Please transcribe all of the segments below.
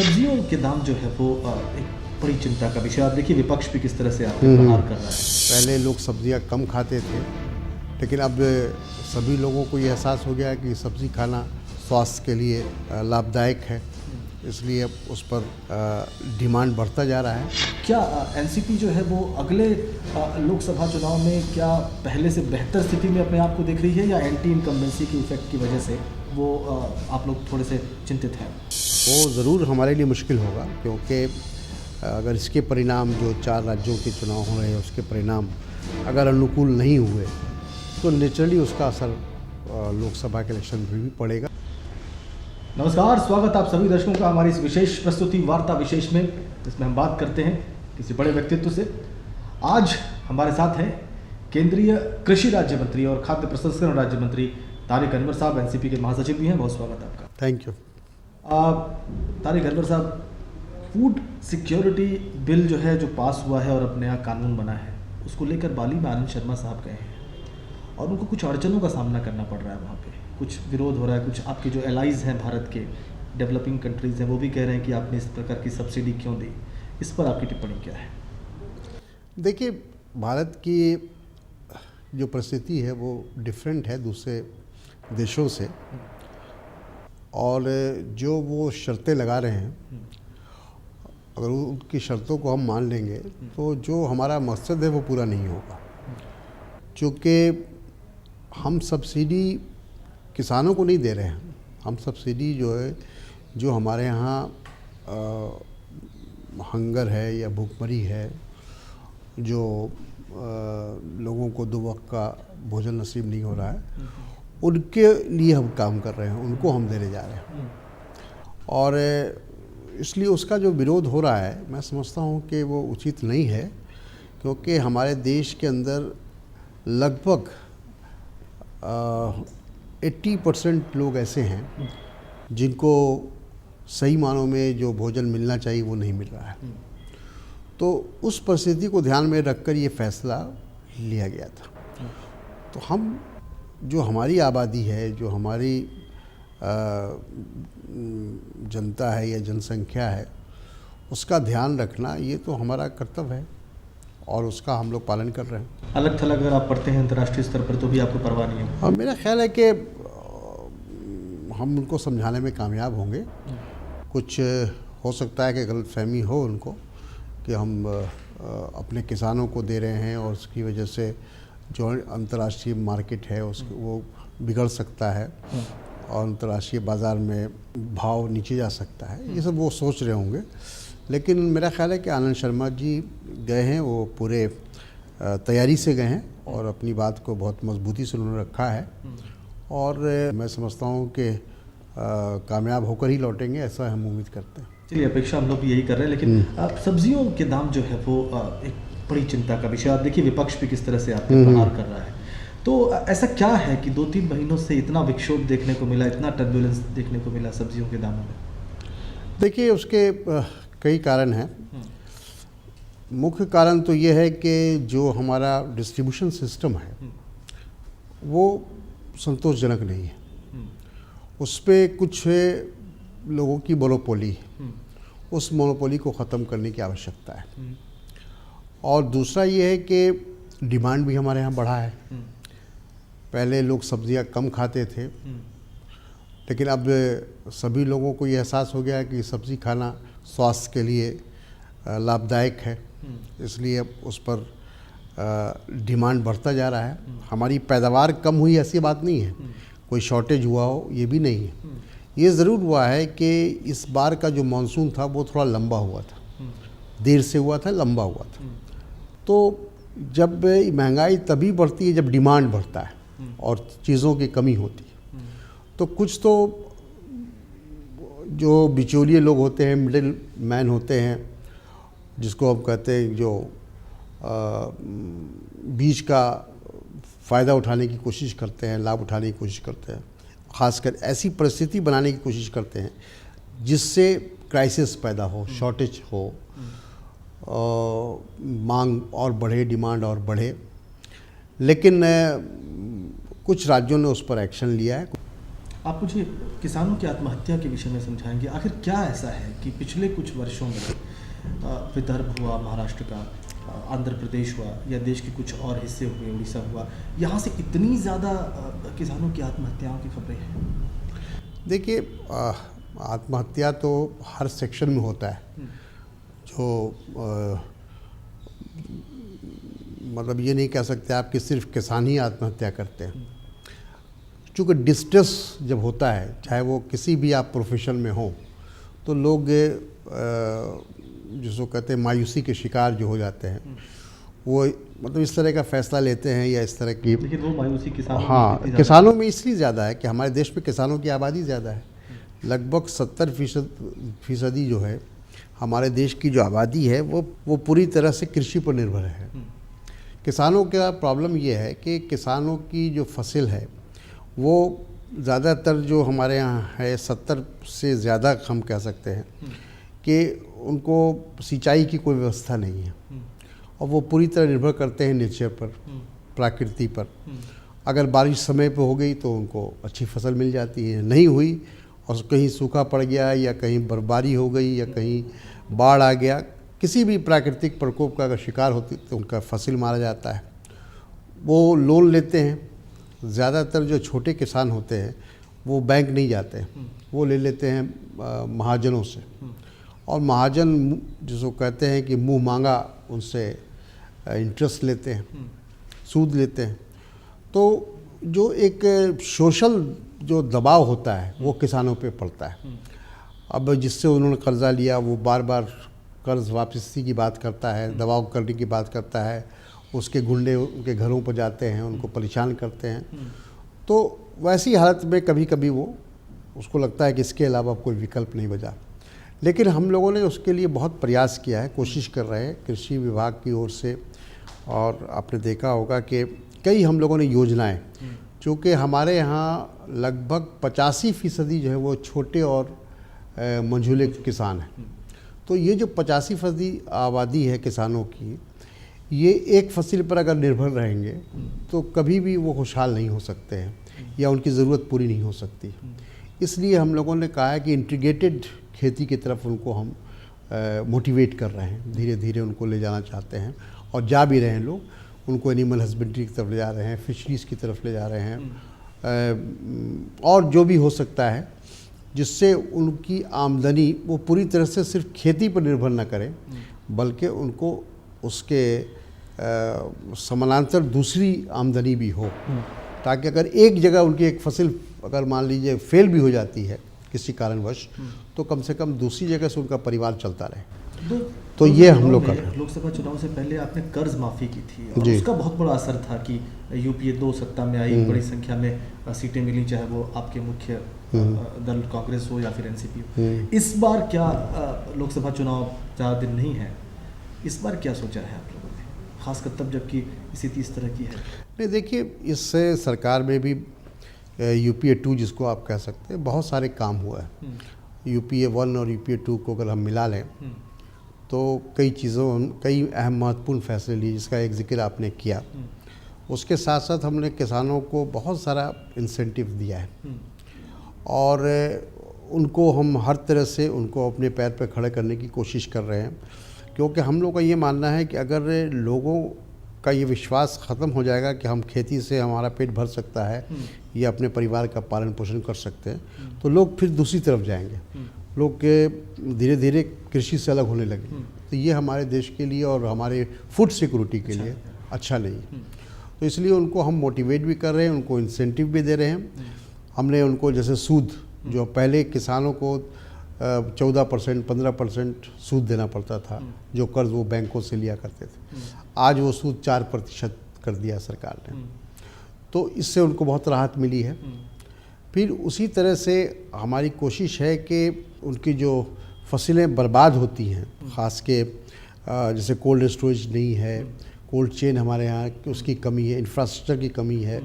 सब्जियों के दाम जो है वो एक बड़ी चिंता का विषय। आप देखिए विपक्ष भी किस तरह से आपको प्रहार कर रहा है। पहले लोग सब्जियां कम खाते थे, लेकिन अब सभी लोगों को ये एहसास हो गया कि सब्ज़ी खाना स्वास्थ्य के लिए लाभदायक है, इसलिए अब उस पर डिमांड बढ़ता जा रहा है। क्या एनसीपी जो है वो अगले लोकसभा चुनाव में क्या पहले से बेहतर स्थिति में अपने आप को देख रही है, या एंटी इनकम्बेंसी के इफेक्ट की वजह से वो आप लोग थोड़े से चिंतित हैं? वो ज़रूर हमारे लिए मुश्किल होगा, क्योंकि अगर इसके परिणाम जो 4 राज्यों के चुनाव हो रहे हैं उसके परिणाम अगर अनुकूल नहीं हुए तो नेचुरली उसका असर लोकसभा के इलेक्शन पर भी पड़ेगा। नमस्कार, स्वागत आप सभी दर्शकों का हमारी इस विशेष प्रस्तुति वार्ता विशेष में, जिसमें हम बात करते हैं किसी बड़े व्यक्तित्व से। आज हमारे साथ हैं केंद्रीय कृषि राज्य मंत्री और खाद्य प्रसंस्करण राज्य मंत्री तारिक अनवर साहब, एनसीपी के महासचिव भी हैं। बहुत स्वागत आपका। Thank you. तारिक अनवर साहब, फूड सिक्योरिटी बिल जो है, जो पास हुआ है और अब नया कानून बना है, उसको लेकर बाली में आनंद शर्मा साहब गए हैं और उनको कुछ अड़चनों का सामना करना पड़ रहा है। वहाँ पे कुछ विरोध हो रहा है। कुछ आपके जो एलाइज हैं भारत के, डेवलपिंग कंट्रीज़ हैं, वो भी कह रहे हैं कि आपने इस प्रकार की सब्सिडी क्यों दी। इस पर आपकी टिप्पणी क्या है? देखिए, भारत की जो परिस्थिति है वो डिफरेंट है दूसरे देशों से, और जो वो शर्तें लगा रहे हैं, अगर उनकी शर्तों को हम मान लेंगे तो जो हमारा मकसद है वो पूरा नहीं होगा। क्योंकि हम सब्सिडी किसानों को नहीं दे रहे हैं, हम सब्सिडी जो है, जो हमारे यहाँ हंगर है या भूखमरी है, जो लोगों को 2 वक्त का भोजन नसीब नहीं हो रहा है, उनके लिए हम काम कर रहे हैं, उनको हम देने जा रहे हैं। और इसलिए उसका जो विरोध हो रहा है, मैं समझता हूँ कि वो उचित नहीं है, क्योंकि हमारे देश के अंदर लगभग 80% लोग ऐसे हैं जिनको सही मानों में जो भोजन मिलना चाहिए वो नहीं मिल रहा है। तो उस परिस्थिति को ध्यान में रखकर ये फैसला लिया गया था। तो हम जो हमारी आबादी है, जो हमारी जनता है या जनसंख्या है, उसका ध्यान रखना ये तो हमारा कर्तव्य है और उसका हम लोग पालन कर रहे हैं। अलग थलग अगर आप पढ़ते हैं अंतर्राष्ट्रीय स्तर पर तो भी आपको परवाह नहीं है? और मेरा ख्याल है कि हम उनको समझाने में कामयाब होंगे। कुछ हो सकता है कि गलतफहमी हो उनको कि हम अपने किसानों को दे रहे हैं और उसकी वजह से जो अंतर्राष्ट्रीय मार्केट है उसको वो बिगड़ सकता है और अंतर्राष्ट्रीय बाज़ार में भाव नीचे जा सकता है। ये सब वो सोच रहे होंगे। लेकिन मेरा ख्याल है कि आनंद शर्मा जी गए हैं, वो पूरे तैयारी से गए हैं और अपनी बात को बहुत मजबूती से उन्होंने रखा है, और मैं समझता हूँ कि कामयाब होकर ही लौटेंगे, ऐसा हम उम्मीद करते हैं। चलिए, अपेक्षा हम लोग भी यही कर रहे हैं। लेकिन सब्जियों के दाम जो है वो एक बड़ी चिंता का विषय। आप देखिए विपक्ष भी किस तरह से आपको प्रहार कर रहा है। तो ऐसा क्या है कि 2-3 महीनों से इतना विक्षोभ देखने को मिला, इतना टर्बुलेंस देखने को मिला सब्जियों के दामों में? देखिए, उसके कई कारण हैं। मुख्य कारण तो ये है कि जो हमारा डिस्ट्रीब्यूशन सिस्टम है वो संतोषजनक नहीं है। उस पर कुछ लोगों की मोनोपोली है, उस मोनोपोली को ख़त्म करने की आवश्यकता है। और दूसरा ये है कि डिमांड भी हमारे यहाँ बढ़ा है। पहले लोग सब्जियां कम खाते थे, लेकिन अब सभी लोगों को ये एहसास हो गया कि सब्ज़ी खाना स्वास्थ्य के लिए लाभदायक है, इसलिए अब उस पर डिमांड बढ़ता जा रहा है। हमारी पैदावार कम हुई ऐसी बात नहीं है, कोई शॉर्टेज हुआ हो ये भी नहीं है। ये ज़रूर हुआ है कि इस बार का जो मानसून था वो थोड़ा लंबा हुआ था, देर से हुआ था, लंबा हुआ था। तो जब महंगाई तभी बढ़ती है जब डिमांड बढ़ता है और चीज़ों की कमी होती है। तो कुछ तो जो बिचौलिए लोग होते हैं, मिडिल मैन होते हैं, जिसको हम कहते हैं, जो बीच का फ़ायदा उठाने की कोशिश करते हैं, लाभ उठाने की कोशिश करते हैं, ख़ासकर ऐसी परिस्थिति बनाने की कोशिश करते हैं जिससे क्राइसिस पैदा हो, शॉर्टेज हो, मांग और बढ़े, डिमांड और बढ़े। लेकिन कुछ राज्यों ने उस पर एक्शन लिया है। आप मुझे किसानों की आत्महत्या के विषय में समझाएंगे, आखिर क्या ऐसा है कि पिछले कुछ वर्षों में विदर्भ हुआ, महाराष्ट्र का, आंध्र प्रदेश हुआ, या देश के कुछ और हिस्से हुए, उड़ीसा हुआ, यहाँ से इतनी ज़्यादा किसानों की आत्महत्याओं की खबरें हैं? देखिए, आत्महत्या तो हर सेक्शन में होता है। जो मतलब ये नहीं कह सकते आप कि सिर्फ किसान ही आत्महत्या करते हैं। चूँकि डिस्ट्रेस जब होता है, चाहे वो किसी भी आप प्रोफेशन में हो, तो लोग जिसको कहते हैं मायूसी के शिकार जो हो जाते हैं, वो मतलब इस तरह का फैसला लेते हैं या इस तरह की। लेकिन वो मायूसी किसानों हाँ, किसानों में इसलिए ज़्यादा है कि हमारे देश में किसानों की आबादी ज़्यादा है। लगभग 70% जो है हमारे देश की जो आबादी है वो पूरी तरह से कृषि पर निर्भर है। किसानों का प्रॉब्लम ये है कि किसानों की जो फसल है वो ज़्यादातर जो हमारे यहाँ है 70 से ज़्यादा हम कह सकते हैं कि उनको सिंचाई की कोई व्यवस्था नहीं है, और वो पूरी तरह निर्भर करते हैं नेचर पर, प्रकृति पर। अगर बारिश समय पे हो गई तो उनको अच्छी फसल मिल जाती है, नहीं हुई और कहीं सूखा पड़ गया या कहीं बर्फबारी हो गई या कहीं बाढ़ आ गया, किसी भी प्राकृतिक प्रकोप का अगर शिकार होती तो उनका फसल मारा जाता है। वो लोन लेते हैं। ज़्यादातर जो छोटे किसान होते हैं वो बैंक नहीं जाते हैं, वो ले लेते हैं महाजनों से, और महाजन जिसको कहते हैं कि मुंह मांगा उनसे इंटरेस्ट लेते हैं, सूद लेते हैं। तो जो एक सोशल जो दबाव होता है वो किसानों पे पड़ता है। अब जिससे उन्होंने कर्जा लिया वो बार बार कर्ज वापसी की बात करता है, दबाव करने की बात करता है, उसके गुंडे उनके घरों पर जाते हैं, उनको परेशान करते हैं। तो वैसी हालत में कभी कभी वो उसको लगता है कि इसके अलावा कोई विकल्प नहीं बचा। लेकिन हम लोगों ने उसके लिए बहुत प्रयास किया है, कोशिश कर रहे हैं कृषि विभाग की ओर से, और आपने देखा होगा कि कई हम लोगों ने योजनाएं, चूँकि हमारे यहाँ लगभग 85% जो है वो छोटे और मंझूले किसान हैं। तो ये जो 85% आबादी है किसानों की, ये एक फसल पर अगर निर्भर रहेंगे तो कभी भी वो खुशहाल नहीं हो सकते हैं या उनकी ज़रूरत पूरी नहीं हो सकती। इसलिए हम लोगों ने कहा है कि इंटीग्रेटेड खेती की तरफ उनको हम मोटिवेट कर रहे हैं, धीरे धीरे उनको ले जाना चाहते हैं, और जा भी रहे हैं लोग। उनको एनिमल हस्बेंड्री की तरफ ले जा रहे हैं, फिशरीज़ की तरफ ले जा रहे हैं, और जो भी हो सकता है जिससे उनकी आमदनी वो पूरी तरह से सिर्फ खेती पर निर्भर न करें, बल्कि उनको उसके समानांतर दूसरी आमदनी भी हो, ताकि अगर एक जगह उनकी एक फसल अगर मान लीजिए फेल भी हो जाती है किसी कारणवश, तो कम से कम दूसरी जगह से उनका परिवार चलता रहे। तो ये हम लोग कर रहे हैं। लोकसभा चुनाव से पहले आपने कर्ज माफ़ी की थी, और उसका बहुत बड़ा असर था कि यूपीए 2 सत्ता में आई, बड़ी संख्या में सीटें मिली, चाहे वो आपके मुख्य दल कांग्रेस हो या फिर एनसीपी हो। इस बार क्या लोकसभा चुनाव ज़्यादा दिन नहीं है, इस बार क्या सोचा है आप लोगों ने, खासकर तब जबकि स्थिति इस तरह की है? नहीं, देखिए, इससे सरकार में भी यूपीए 2 जिसको आप कह सकते हैं, बहुत सारे काम हुआ है। यूपीए 1 और यूपीए 2 को अगर हम मिला लें तो कई अहम महत्वपूर्ण फैसले लिए, जिसका एक जिक्र आपने किया। उसके साथ साथ हमने किसानों को बहुत सारा इंसेंटिव दिया है, और उनको हम हर तरह से उनको अपने पैर पर खड़े करने की कोशिश कर रहे हैं, क्योंकि हम लोग का ये मानना है कि अगर लोगों का ये विश्वास ख़त्म हो जाएगा कि हम खेती से हमारा पेट भर सकता है या अपने परिवार का पालन पोषण कर सकते हैं, तो लोग फिर दूसरी तरफ जाएंगे, लोग के धीरे धीरे कृषि से अलग होने लगे। तो ये हमारे देश के लिए और हमारे फूड सिक्योरिटी के लिए अच्छा नहीं। तो इसलिए उनको हम मोटिवेट भी कर रहे हैं, उनको इंसेंटिव भी दे रहे हैं। हमने उनको जैसे सूद, जो पहले किसानों को 14% 15% सूद देना पड़ता था, जो कर्ज वो बैंकों से लिया करते थे, आज वो सूद 4% कर दिया सरकार ने। तो इससे उनको बहुत राहत मिली है। फिर उसी तरह से हमारी कोशिश है कि उनकी जो फसलें बर्बाद होती हैं, ख़ास के जैसे कोल्ड स्टोरेज नहीं है, कोल्ड चेन हमारे यहाँ उसकी कमी है, इंफ्रास्ट्रक्चर की कमी है,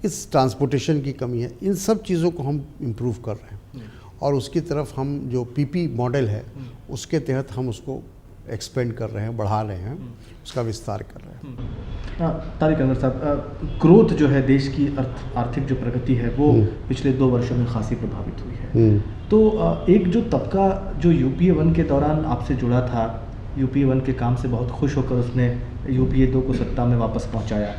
इस ट्रांसपोर्टेशन की कमी है, इन सब चीज़ों को हम इम्प्रूव कर रहे हैं। और उसकी तरफ हम जो पीपी मॉडल है उसके तहत हम उसको एक्सपेंड कर रहे हैं, बढ़ा रहे हैं, उसका विस्तार कर रहे हैं। तारिक अनवर साहब, ग्रोथ जो है देश की आर्थिक जो प्रगति है वो पिछले 2 वर्षों में खासी प्रभावित हुई है। तो एक जो तबका जो यूपीए 1 के दौरान आपसे जुड़ा था, यूपीए 1 के काम से बहुत खुश होकर उसने यूपीए 2 को सत्ता में वापस पहुंचाया,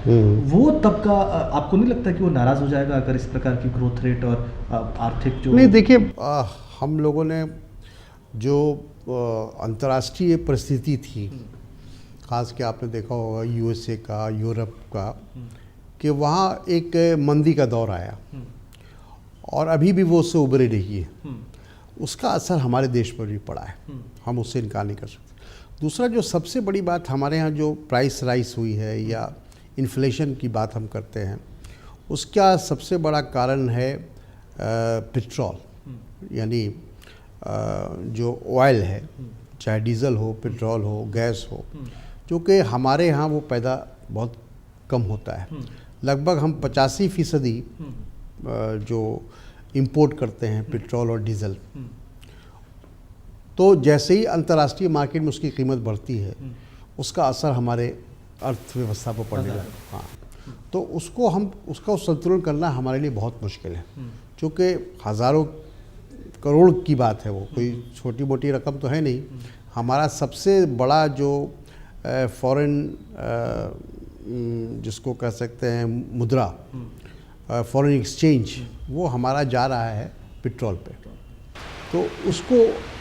वो तबका आपको नहीं लगता कि वो नाराज़ हो जाएगा अगर इस प्रकार की ग्रोथ रेट और आर्थिक जो? नहीं, देखिए, हम लोगों ने जो अंतर्राष्ट्रीय परिस्थिति थी, खास के आपने देखा होगा यूएसए का, यूरोप का, कि वहाँ एक मंदी का दौर आया और अभी भी वो उससे उभरी रही है। उसका असर हमारे देश पर भी पड़ा है, हम उससे इनकार नहीं कर सकते। दूसरा, जो सबसे बड़ी बात हमारे यहाँ जो प्राइस राइस हुई है या इन्फ्लेशन की बात हम करते हैं, उसका सबसे बड़ा कारण है पेट्रोल, यानी जो ऑयल है, चाहे डीजल हो, पेट्रोल हो, गैस हो, जो कि हमारे यहाँ वो पैदा बहुत कम होता है। लगभग हम 85% जो इंपोर्ट करते हैं पेट्रोल और डीजल। तो जैसे ही अंतर्राष्ट्रीय मार्केट में उसकी कीमत बढ़ती है, उसका असर हमारे अर्थव्यवस्था पर पड़ने लगा। हाँ, तो उसका संतुलन करना हमारे लिए बहुत मुश्किल है, क्योंकि हज़ारों करोड़ की बात है, वो कोई छोटी मोटी रकम तो है नहीं। हमारा सबसे बड़ा जो फॉरेन जिसको कह सकते हैं मुद्रा, फॉरेन एक्सचेंज, वो हमारा जा रहा है पेट्रोल पे। तो उसको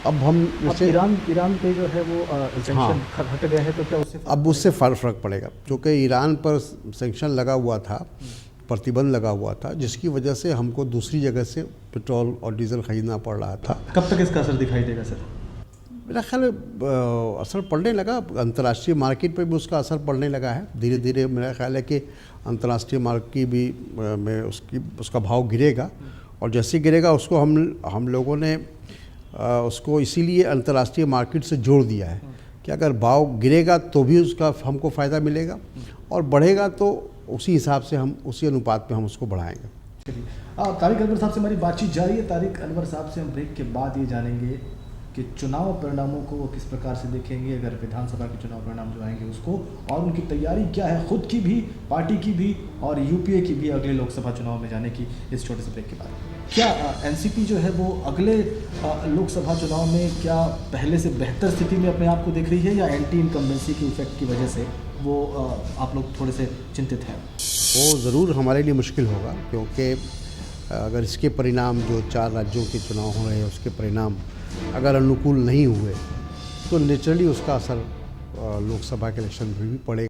अब हम जैसे ईरान पे जो है वो सैंक्शन हट गया है, तो क्या उससे अब उससे फ़र्क पड़ेगा, क्योंकि ईरान पर सैंक्शन लगा हुआ था, प्रतिबंध लगा हुआ था, जिसकी वजह से हमको दूसरी जगह से पेट्रोल और डीजल खरीदना पड़ रहा था। कब तक इसका असर दिखाई देगा सर? मेरा ख्याल असर पड़ने लगा, अंतर्राष्ट्रीय मार्केट पे भी उसका असर पड़ने लगा है धीरे धीरे। मेरा ख्याल है कि अंतर्राष्ट्रीय मार्केट भी में उसका भाव गिरेगा, और जैसे गिरेगा उसको हम लोगों ने उसको इसीलिए अंतर्राष्ट्रीय मार्केट से जोड़ दिया है कि अगर भाव गिरेगा तो भी उसका हमको फ़ायदा मिलेगा, और बढ़ेगा तो उसी हिसाब से हम उसी अनुपात में हम उसको बढ़ाएंगे। चलिए, तारिक अनवर साहब से हमारी बातचीत जारी है। तारिक अनवर साहब से हम ब्रेक के बाद ये जानेंगे कि चुनाव परिणामों को वो किस प्रकार से देखेंगे, अगर विधानसभा के चुनाव परिणाम जो आएंगे उसको, और उनकी तैयारी क्या है, खुद की भी, पार्टी की भी और यूपीए की भी, अगले लोकसभा चुनाव में जाने की, इस छोटे से ब्रेक के बाद। क्या एनसीपी जो है वो अगले लोकसभा चुनाव में क्या पहले से बेहतर स्थिति में अपने आप को देख रही है, या एंटी इनकम्बेंसी के इफेक्ट की वजह से वो आप लोग थोड़े से चिंतित हैं? वो ज़रूर हमारे लिए मुश्किल होगा, क्योंकि अगर इसके परिणाम जो 4 राज्यों के चुनाव हो रहे हैं उसके परिणाम अगर अनुकूल नहीं हुए तो नेचुरली उसका असर लोकसभा के इलेक्शन में भी पड़ेगा।